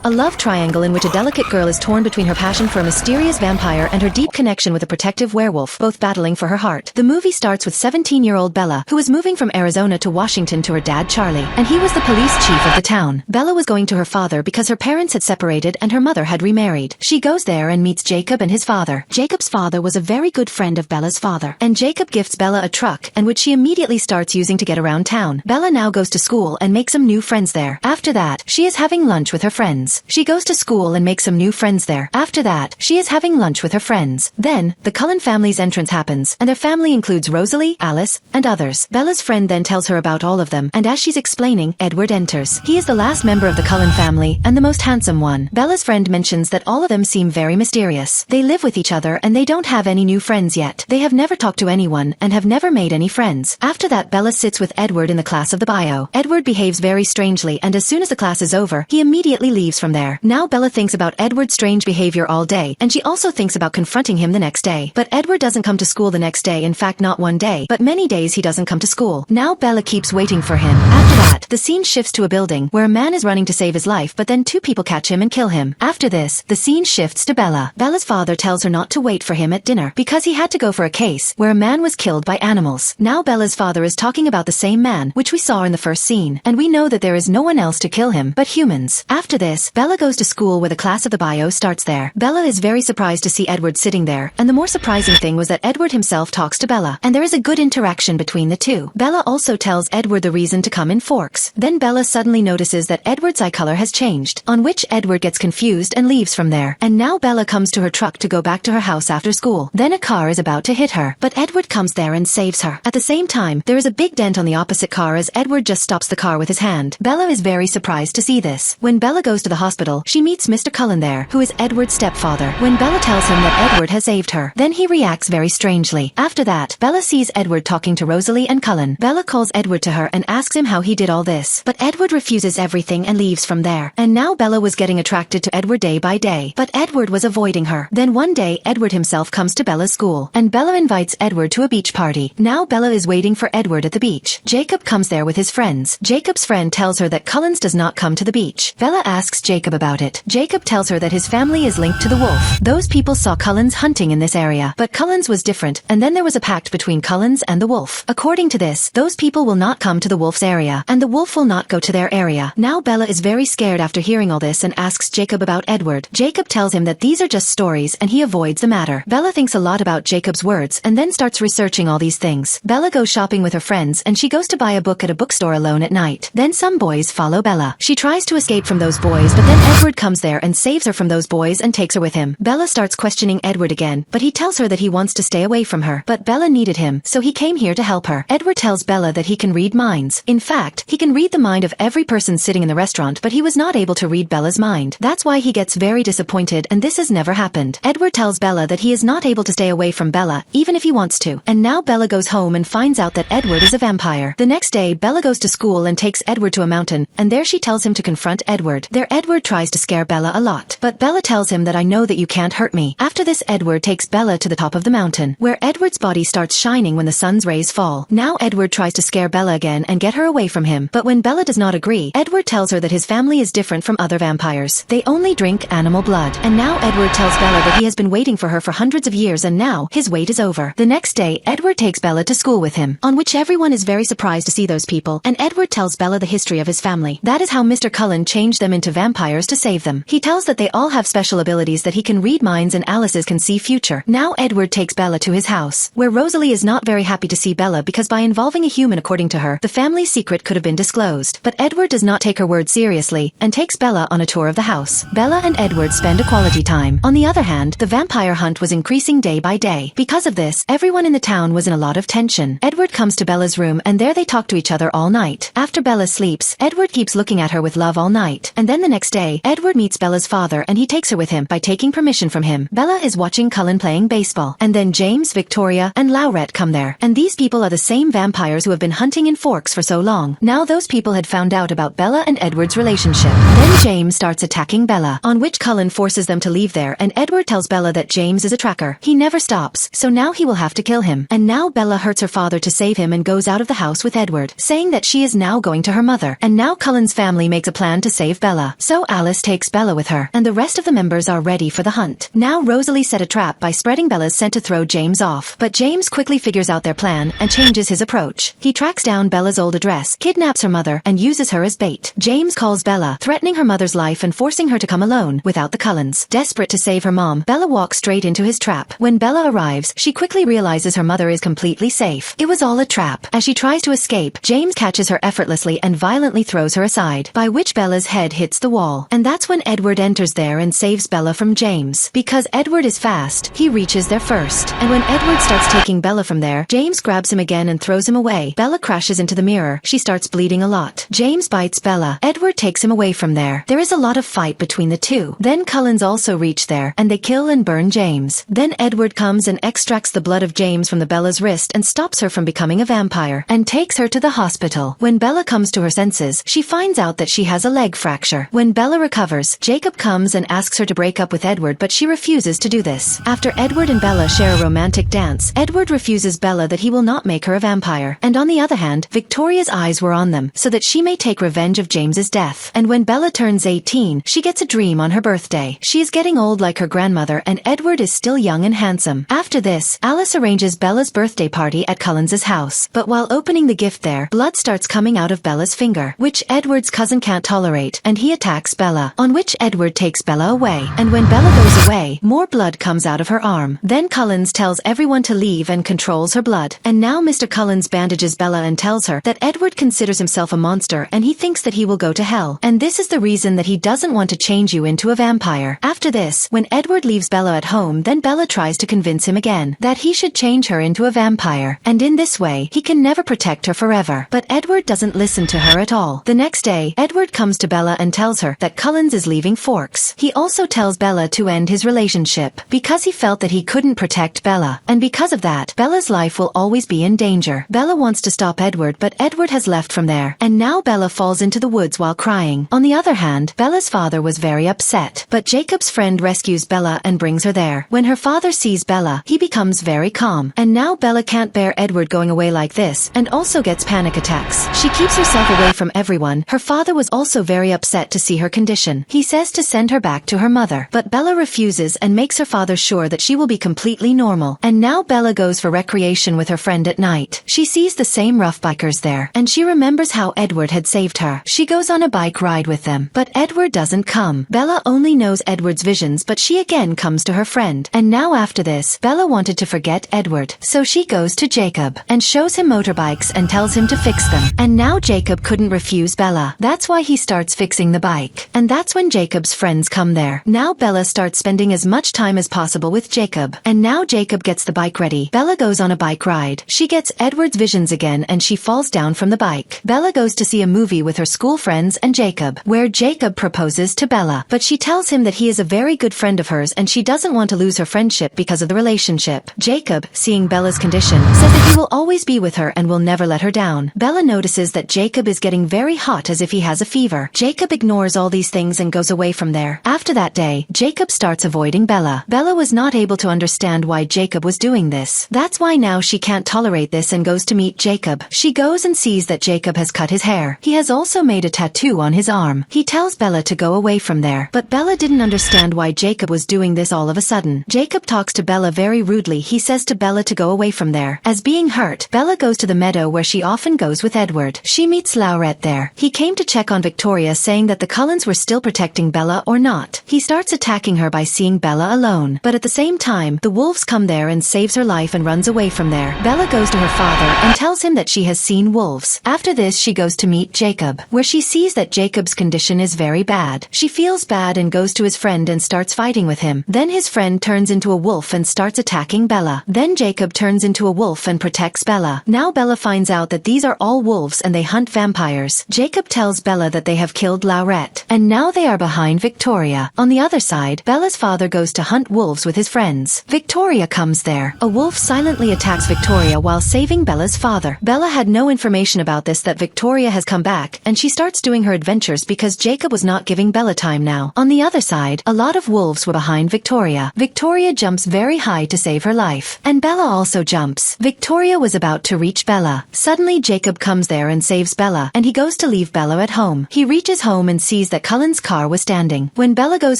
a love triangle in which a delicate girl is torn between her passion for a mysterious vampire and her deep connection with a protective werewolf, both battling for her heart. The movie starts with 17-year-old Bella, who is moving from Arizona to Washington to her dad Charlie, and he was the police chief of the town. Bella was going to her father because her parents had separated and her mother had remarried. She goes there and meets Jacob and his father. Jacob's father was a very good friend of Bella's father, and Jacob gifts Bella a truck, and which she immediately starts using to get around town. Bella now goes to school and makes some new friends there. After that, she is having lunch with her friends. She goes to school and makes some new friends there. After that, she is having lunch with her friends. Then, the Cullen family's entrance happens, and their family includes Rosalie, Alice, and others. Bella's friend then tells her about all of them, and as she's explaining, Edward enters. He is the last member of the Cullen family, and the most handsome one. Bella's friend mentions that all of them seem very mysterious. They live with each other and they don't have any new friends yet. They have never talked to anyone and have never made any friends. After that, Bella sits with Edward in the class of the bio. Edward behaves very strangely, and as soon as the class is over, he immediately leaves from there. Now Bella thinks about Edward's strange behavior all day, and she also thinks about confronting him the next day. But Edward doesn't come to school the next day, in fact not one day, but many days he doesn't come to school. Now Bella keeps waiting for him. After that, the scene shifts to a building, where a man is running to save his life, but then two people catch him and kill him. After this, the scene shifts to Bella. Bella's father tells her not to wait for him at dinner, because he had to go for a case, where a man was killed by animals. Now Bella's father is talking about the same man, which we saw in the first scene, and we know that there is no one else to kill him, but humans. After this, Bella goes to school where the class of the bio starts there. Bella is very surprised to see Edward sitting there, and the more surprising thing was that Edward himself talks to Bella, and there is a good interaction between the two. Bella also tells Edward the reason to come in forks. Then Bella suddenly notices that Edward's eye color has changed, on which Edward gets confused and leaves from there. And now Bella comes to her truck to go back to her house after school. Then a car is about to hit her, but Edward comes there and saves her. At the same time, there is a big dent on the opposite car as Edward just stops the car with his hand. Bella is very surprised to see this. When Bella goes to the hospital, she meets Mr. Cullen there, who is Edward's stepfather. When Bella tells him that Edward has saved her, then he reacts very strangely. After that, Bella sees Edward talking to Rosalie and Cullen. Bella calls Edward to her and asks him how he did all this, but Edward refuses everything and leaves from there. And now Bella was getting attracted to Edward day by day, but Edward was avoiding her. Then one day, Edward himself comes to Bella's school, and Bella invites Edward to a beach party. Now Bella is waiting for Edward at the beach. Jacob comes there with his friends. Jacob's friend tells her that Cullen's does not come to the beach. Bella asks Jacob about it. Jacob tells her that his family is linked to the wolf. Those people saw Cullen's hunting in this area, but Cullen's was different, and then there was a pact between Cullen's and the wolf. According to this, those people will not come to the wolf's area, and the wolf will not go to their area. Now Bella is very scared after hearing all this and asks Jacob about Edward. Jacob tells him that these are just stories and he avoids the matter. Bella thinks a lot about Jacob's words and then starts researching all these things. Bella goes shopping with her friends and she goes to buy a book at a bookstore alone at night. Then some boys follow Bella. She tries to escape from those boys, but then Edward comes there and saves her from those boys and takes her with him. Bella starts questioning Edward again, but he tells her that he wants to stay away from her. But Bella needed him, so he came here to help her. Edward tells Bella that he can read minds. In fact, he can read the mind of every person sitting in the restaurant, but he was not able to read Bella's mind. That's why he gets very disappointed, and this has never happened. Edward tells Bella that he is not able to stay away from Bella, even if he wants to. And now Bella goes home and finds out that Edward is a vampire. The next day, Bella goes to school and takes Edward to a mountain, and there she tells him to confront Edward. There Edward tries to scare Bella a lot, but Bella tells him that I know that you can't hurt me. After this, Edward takes Bella to the top of the mountain, where Edward's body starts shining when the sun's rays fall. Now Edward tries to scare Bella again and get her away from him, but when Bella does not agree, Edward tells her that his family is different from other vampires. They only drink animal blood. And now Edward tells Bella that he has been waiting for her for hundreds of years and now his wait is over. The next day, Edward takes Bella to school with him, on which everyone is very surprised to see those people, and Edward tells Bella the history of his family. That is how Mr. Cullen changed them into vampires to save them. He tells that they all have special abilities, that he can read minds and Alice's can see future. Now Edward takes Bella to his house, where Rosalie is not very happy to see Bella because by involving a human, according to her, the family's secret could have been disclosed. But Edward does not take her word seriously and takes Bella on a tour of the house. Bella and Edward spend a quality time. On the other hand, the vampire hunt was increasing day by day. Because of this, everyone in the town was in a lot of tension. Edward comes to Bella's room and there they talk to each other all night. After Bella sleeps, Edward keeps looking at her with love all night. And then the next day, Edward meets Bella's father and he takes her with him by taking permission from him. Bella is watching Cullen playing baseball. And then James, Victoria, and Laurette come there. And these people are the same vampires who have been hunting in Forks for so long. Now those people had found out about Bella and Edward's relationship. Then James starts attacking Bella, on which Cullen forces them to leave there, and Edward tells Bella that James is a tracker. He never stops, so now he will have to kill him. And now Bella hurts her father to save him and goes out of the house with Edward, saying that she is now going to her mother. And now Cullen's family makes a plan to save Bella. So So Alice takes Bella with her, and the rest of the members are ready for the hunt. Now Rosalie set a trap by spreading Bella's scent to throw James off, but James quickly figures out their plan and changes his approach. He tracks down Bella's old address, kidnaps her mother, and uses her as bait. James calls Bella, threatening her mother's life and forcing her to come alone without the Cullens. Desperate to save her mom, Bella walks straight into his trap. When Bella arrives, she quickly realizes her mother is completely safe. It was all a trap. As she tries to escape, James catches her effortlessly and violently throws her aside, by which Bella's head hits the wall. And that's when Edward enters there and saves Bella from James. Because Edward is fast, he reaches there first. And when Edward starts taking Bella from there, James grabs him again and throws him away. Bella crashes into the mirror. She starts bleeding a lot. James bites Bella. Edward takes him away from there. There is a lot of fight between the two. Then Cullens also reach there, and they kill and burn James. Then Edward comes and extracts the blood of James from the Bella's wrist and stops her from becoming a vampire, and takes her to the hospital. When Bella comes to her senses, she finds out that she has a leg fracture. When Bella recovers, Jacob comes and asks her to break up with Edward, but she refuses to do this. After Edward and Bella share a romantic dance, Edward refuses Bella that he will not make her a vampire. And on the other hand, Victoria's eyes were on them, so that she may take revenge of James's death. And when Bella turns 18, she gets a dream on her birthday. She is getting old like her grandmother, and Edward is still young and handsome. After this, Alice arranges Bella's birthday party at Cullens's house. But while opening the gift there, blood starts coming out of Bella's finger, which Edward's cousin can't tolerate, and he attacks Bella, on which Edward takes Bella away. And when Bella goes away, more blood comes out of her arm. Then Cullens tells everyone to leave and controls her blood. And now Mr. Cullens bandages Bella and tells her that Edward considers himself a monster and he thinks that he will go to hell. And this is the reason that he doesn't want to change you into a vampire. After this, when Edward leaves Bella at home, then Bella tries to convince him again that he should change her into a vampire. And in this way, he can never protect her forever. But Edward doesn't listen to her at all. The next day, Edward comes to Bella and tells her that Cullens is leaving Forks. He also tells Bella to end his relationship because he felt that he couldn't protect Bella. And because of that, Bella's life will always be in danger. Bella wants to stop Edward, but Edward has left from there. And now Bella falls into the woods while crying. On the other hand, Bella's father was very upset. But Jacob's friend rescues Bella and brings her there. When her father sees Bella, he becomes very calm. And now Bella can't bear Edward going away like this, and also gets panic attacks. She keeps herself away from everyone. Her father was also very upset to see her condition. He says to send her back to her mother. But Bella refuses and makes her father sure that she will be completely normal. And now Bella goes for recreation with her friend at night. She sees the same rough bikers there, and she remembers how Edward had saved her. She goes on a bike ride with them, but Edward doesn't come. Bella only knows Edward's visions, but she again comes to her friend. And now after this, Bella wanted to forget Edward, so she goes to Jacob and shows him motorbikes and tells him to fix them. And now Jacob couldn't refuse Bella. That's why he starts fixing the bike. And that's when Jacob's friends come there. Now Bella starts spending as much time as possible with Jacob. And now Jacob gets the bike ready. Bella goes on a bike ride. She gets Edward's visions again and she falls down from the bike. Bella goes to see a movie with her school friends and Jacob, where Jacob proposes to Bella. But she tells him that he is a very good friend of hers and she doesn't want to lose her friendship because of the relationship. Jacob, seeing Bella's condition, says that he will always be with her and will never let her down. Bella notices that Jacob is getting very hot as if he has a fever. Jacob ignores all these things and goes away from there. After that day, Jacob starts avoiding Bella. Bella was not able to understand why Jacob was doing this. That's why now she can't tolerate this and goes to meet Jacob. She goes and sees that Jacob has cut his hair. He has also made a tattoo on his arm. He tells Bella to go away from there, but Bella didn't understand why Jacob was doing this all of a sudden. Jacob talks to Bella very rudely. He says to Bella to go away from there. As being hurt, Bella goes to the meadow where she often goes with Edward. She meets Laurette there. He came to check on Victoria, saying that the Cullens were still protecting Bella or not. He starts attacking her by seeing Bella alone. But at the same time, the wolves come there and saves her life and runs away from there. Bella goes to her father and tells him that she has seen wolves. After this, she goes to meet Jacob, where she sees that Jacob's condition is very bad. She feels bad and goes to his friend and starts fighting with him. Then his friend turns into a wolf and starts attacking Bella. Then Jacob turns into a wolf and protects Bella. Now Bella finds out that these are all wolves and they hunt vampires. Jacob tells Bella that they have killed Laurette, and now they are behind Victoria. On the other side, Bella's father goes to hunt wolves with his friends. Victoria comes there. A wolf silently attacks Victoria while saving Bella's father. Bella had no information about this, that Victoria has come back, and she starts doing her adventures because Jacob was not giving Bella time now. On the other side, a lot of wolves were behind Victoria. Victoria jumps very high to save her life, and Bella also jumps. Victoria was about to reach Bella. Suddenly Jacob comes there and saves Bella, and he goes to leave Bella at home. He reaches home and sees sees that Cullen's car was standing. When Bella goes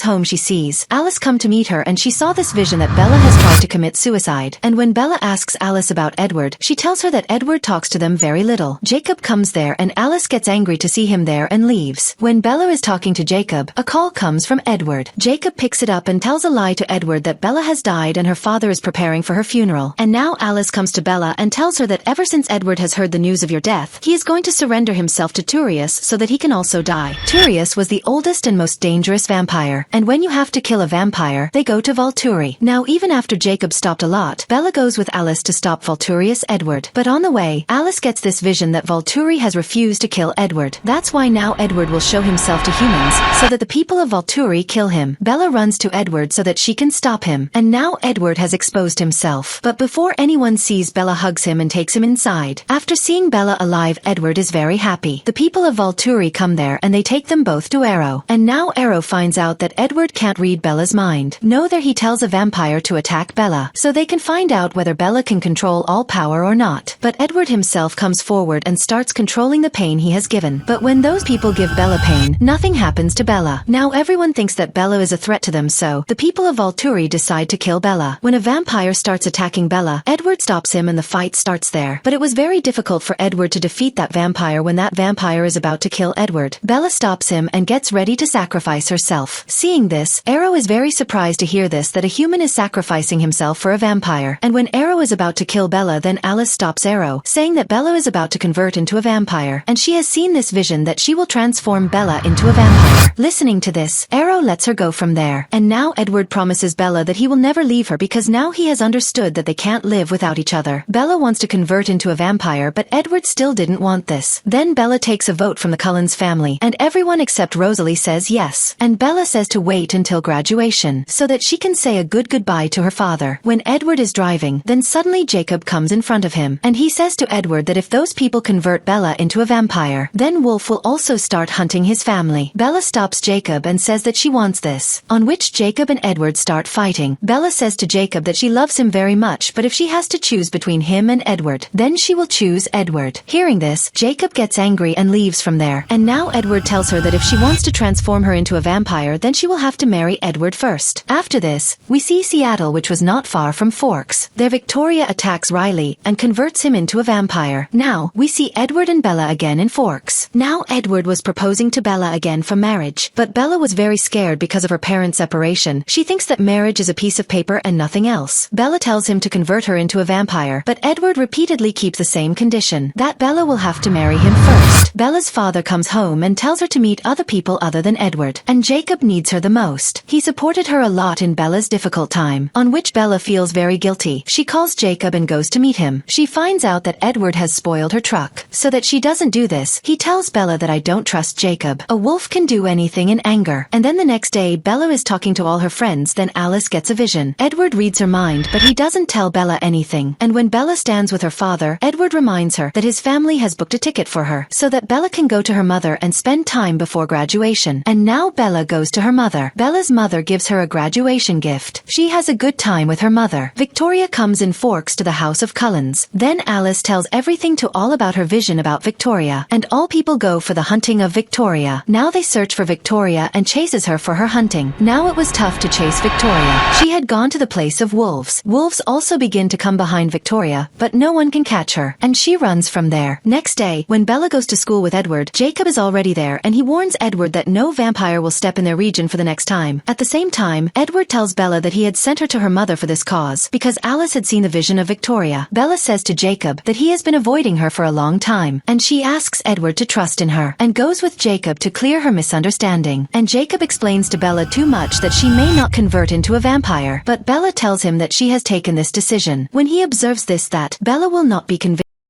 home she sees Alice come to meet her and she saw this vision that Bella has tried to commit suicide. And when Bella asks Alice about Edward, she tells her that Edward talks to them very little. Jacob comes there and Alice gets angry to see him there and leaves. When Bella is talking to Jacob, a call comes from Edward. Jacob picks it up and tells a lie to Edward that Bella has died and her father is preparing for her funeral. And now Alice comes to Bella and tells her that ever since Edward has heard the news of your death, he is going to surrender himself to Turius so that he can also die. Turius was the oldest and most dangerous vampire, and when you have to kill a vampire, they go to Volturi. Now even after Jacob stopped a lot, Bella goes with Alice to stop Volturius Edward. But on the way, Alice gets this vision that Volturi has refused to kill Edward. That's why now Edward will show himself to humans, so that the people of Volturi kill him. Bella runs to Edward so that she can stop him, and now Edward has exposed himself. But before anyone sees, Bella hugs him and takes him inside. After seeing Bella alive, Edward is very happy. The people of Volturi come there and they take them both to Arrow. And now Arrow finds out that Edward can't read Bella's mind. No, there he tells a vampire to attack Bella, so they can find out whether Bella can control all power or not. But Edward himself comes forward and starts controlling the pain he has given. But when those people give Bella pain, nothing happens to Bella. Now everyone thinks that Bella is a threat to them, so the people of Volturi decide to kill Bella. When a vampire starts attacking Bella, Edward stops him and the fight starts there. But it was very difficult for Edward to defeat that vampire when that vampire is about to kill Edward. Bella stops him and gets ready to sacrifice herself. Seeing this, Arrow is very surprised to hear this, that a human is sacrificing himself for a vampire. And when Arrow is about to kill Bella, then Alice stops Arrow, saying that Bella is about to convert into a vampire, and she has seen this vision that she will transform Bella into a vampire. Listening to this, Arrow lets her go from there. And now Edward promises Bella that he will never leave her because now he has understood that they can't live without each other. Bella wants to convert into a vampire, but Edward still didn't want this. Then Bella takes a vote from the Cullens family, and everyone except Rosalie says yes. And Bella says to wait until graduation, so that she can say a good goodbye to her father. When Edward is driving, then suddenly Jacob comes in front of him, and he says to Edward that if those people convert Bella into a vampire, then Wolf will also start hunting his family. Bella stops Jacob and says that she wants this, on which Jacob and Edward start fighting. Bella says to Jacob that she loves him very much, but if she has to choose between him and Edward, then she will choose Edward. Hearing this, Jacob gets angry and leaves from there. And now Edward tells her that if she wants to transform her into a vampire, then she will have to marry Edward first. After this, we see Seattle, which was not far from Forks. There Victoria attacks Riley and converts him into a vampire. Now, we see Edward and Bella again in Forks. Now Edward was proposing to Bella again for marriage, but Bella was very scared because of her parents' separation. She thinks that marriage is a piece of paper and nothing else. Bella tells him to convert her into a vampire, but Edward repeatedly keeps the same condition, that Bella will have to marry him first. Bella's father comes home and tells her to meet other people other than Edward, and Jacob needs her the most. He supported her a lot in Bella's difficult time, on which Bella feels very guilty. She calls Jacob and goes to meet him. She finds out that Edward has spoiled her truck. So that she doesn't do this, he tells Bella that I don't trust Jacob. A wolf can do anything in anger. And then the next day, Bella is talking to all her friends, then Alice gets a vision. Edward reads her mind, but he doesn't tell Bella anything. And when Bella stands with her father, Edward reminds her that his family has booked a ticket for her, so that Bella can go to her mother and spend time before graduation. And now Bella goes to her mother. Bella's mother gives her a graduation gift. She has a good time with her mother. Victoria comes in Forks to the house of Cullens. Then Alice tells everything to all about her vision about Victoria, and all people go for the hunting of Victoria. Now they search for Victoria and chases her for her hunting. Now it was tough to chase Victoria. She had gone to the place of wolves. Wolves also begin to come behind Victoria, but no one can catch her, and she runs from there. Next day, when Bella goes to school with Edward, Jacob is already there, and he warns Edward that no vampire will step in their region for the next time. At the same time, Edward tells Bella that he had sent her to her mother for this cause, because Alice had seen the vision of Victoria. Bella says to Jacob that he has been avoiding her for a long time, and she asks Edward to trust in her, and goes with Jacob to clear her misunderstanding. And Jacob explains to Bella too much that she may not convert into a vampire, but Bella tells him that she has taken this decision. When he observes this, that Bella will not be convinced